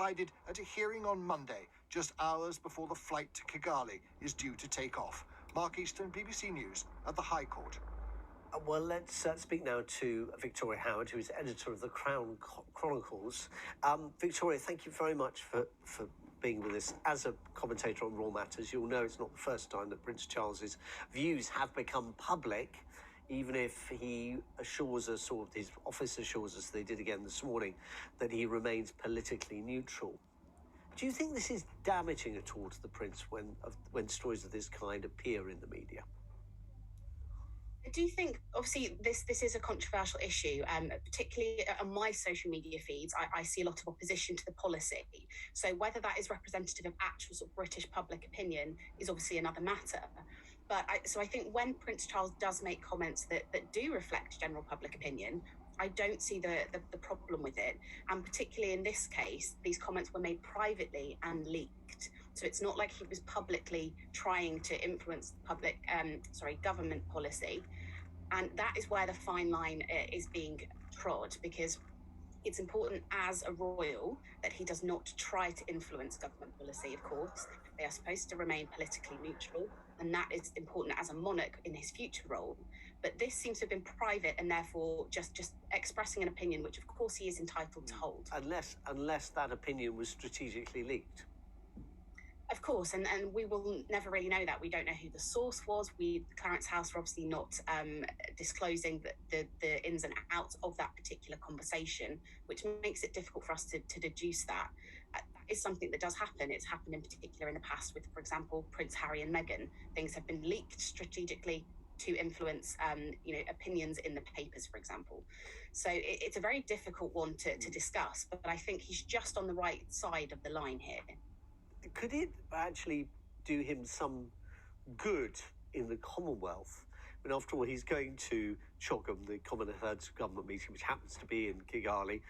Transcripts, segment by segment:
decided at a hearing on Monday, just hours before the flight to Kigali is due to take off. Mark Easton, BBC News at the High Court. Well, let's speak now to Victoria Howard, who is editor of the Crown Chronicles. Victoria, thank you very much for being with us as a commentator on Royal Matters. You'll know it's not the first time that Prince Charles's views have become public, even if he assures us, or his office assures us, they did again this morning, that he remains politically neutral. Do you think this is damaging at all to the Prince when stories of this kind appear in the media? I do think, obviously, this is a controversial issue, particularly on my social media feeds. I see a lot of opposition to the policy. So whether that is representative of actual sort of British public opinion is obviously another matter. But I think when Prince Charles does make comments that do reflect general public opinion, I don't see the problem with it. And particularly in this case, these comments were made privately and leaked. So it's not like he was publicly trying to influence government policy. And that is where the fine line is being trod, because it's important as a royal that he does not try to influence government policy, of course. They are supposed to remain politically neutral, and that is important as a monarch in his future role. But this seems to have been private and therefore just expressing an opinion, which of course he is entitled to hold. Unless that opinion was strategically leaked. Of course, and we will never really know that. We don't know who the source was. The Clarence House are obviously not disclosing the ins and outs of that particular conversation, which makes it difficult for us to deduce that. That is something that does happen. It's happened in particular in the past with, for example, Prince Harry and Meghan. Things have been leaked strategically to influence opinions in the papers, for example. So it's a very difficult one to discuss, but I think he's just on the right side of the line here. Could it actually do him some good in the Commonwealth? I mean, after all, he's going to CHOGM, the Common Heads of Government meeting, which happens to be in Kigali.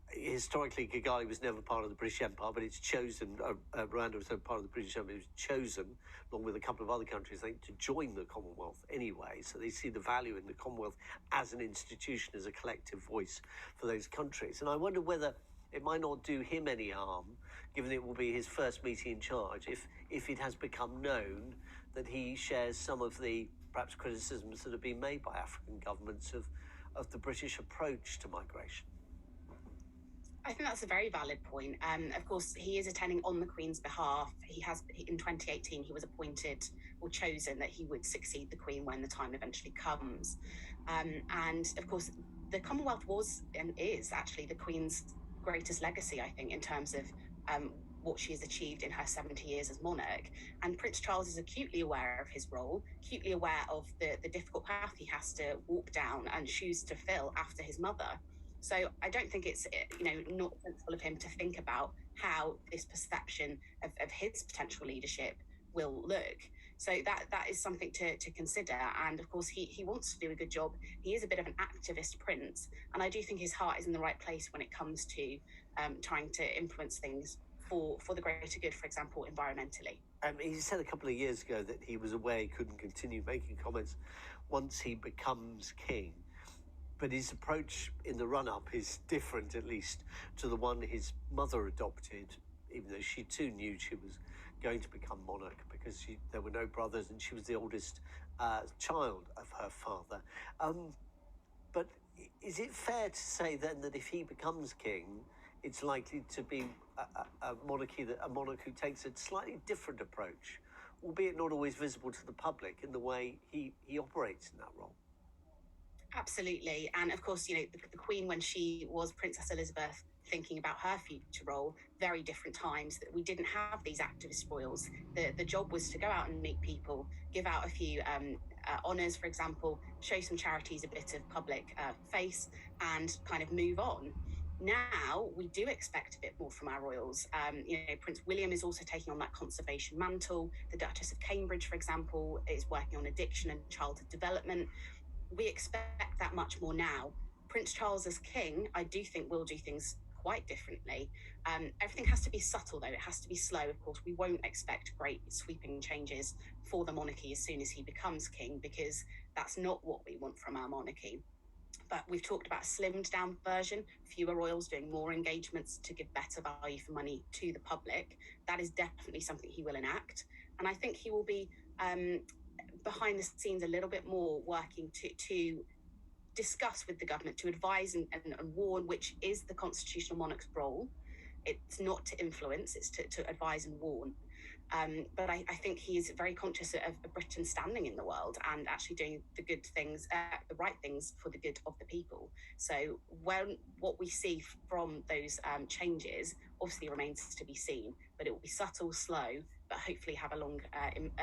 Historically, Kigali was never part of the British Empire, but it's chosen, Rwanda was never part of the British Empire, it was chosen, along with a couple of other countries, I think, to join the Commonwealth anyway. So they see the value in the Commonwealth as an institution, as a collective voice for those countries. And I wonder whether it might not do him any harm, given it will be his first meeting in charge, if it has become known that he shares some of the perhaps criticisms that have been made by African governments of the British approach to migration. I think that's a very valid point. Of course, he is attending on the Queen's behalf. In 2018, he was appointed or chosen that he would succeed the Queen when the time eventually comes. And of course, the Commonwealth was and is actually the Queen's greatest legacy, I think, in terms of what she has achieved in her 70 years as monarch. And Prince Charles is acutely aware of his role, acutely aware of the difficult path he has to walk down and shoes to fill after his mother. So I don't think it's not sensible of him to think about how this perception of his potential leadership will look. So that is something to consider. And of course, he wants to do a good job. He is a bit of an activist prince. And I do think his heart is in the right place when it comes to trying to influence things for the greater good, for example, environmentally. He said a couple of years ago that he was aware he couldn't continue making comments once he becomes king. But his approach in the run-up is different, at least, to the one his mother adopted, even though she too knew she was going to become monarch because there were no brothers and she was the oldest child of her father. But is it fair to say then that if he becomes king, it's likely to be a monarch who takes a slightly different approach, albeit not always visible to the public in the way he operates in that role? Absolutely. And of course, the Queen, when she was Princess Elizabeth, thinking about her future role, very different times, that we didn't have these activist royals. The job was to go out and meet people, give out a few honours, for example, show some charities a bit of public face and kind of move on. Now we do expect a bit more from our royals. Prince William is also taking on that conservation mantle. The Duchess of Cambridge, for example, is working on addiction and childhood development. We expect that much more now. Prince Charles as king, I do think will do things quite differently. Everything has to be subtle, though. It has to be slow. Of course, we won't expect great sweeping changes for the monarchy as soon as he becomes king, because that's not what we want from our monarchy. But we've talked about a slimmed down version, fewer royals doing more engagements to give better value for money to the public. That is definitely something he will enact. And I think he will be behind the scenes a little bit more, working to discuss with the government, to advise and warn, which is the constitutional monarch's role. It's not to influence, it's to advise and warn. But I think he's very conscious of Britain's standing in the world and actually doing the good things, the right things for the good of the people. So what we see from those changes obviously remains to be seen, but it will be subtle, slow, but hopefully have a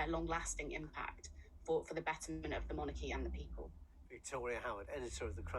long-lasting impact for the betterment of the monarchy and the people. Victoria Howard, editor of the Crown.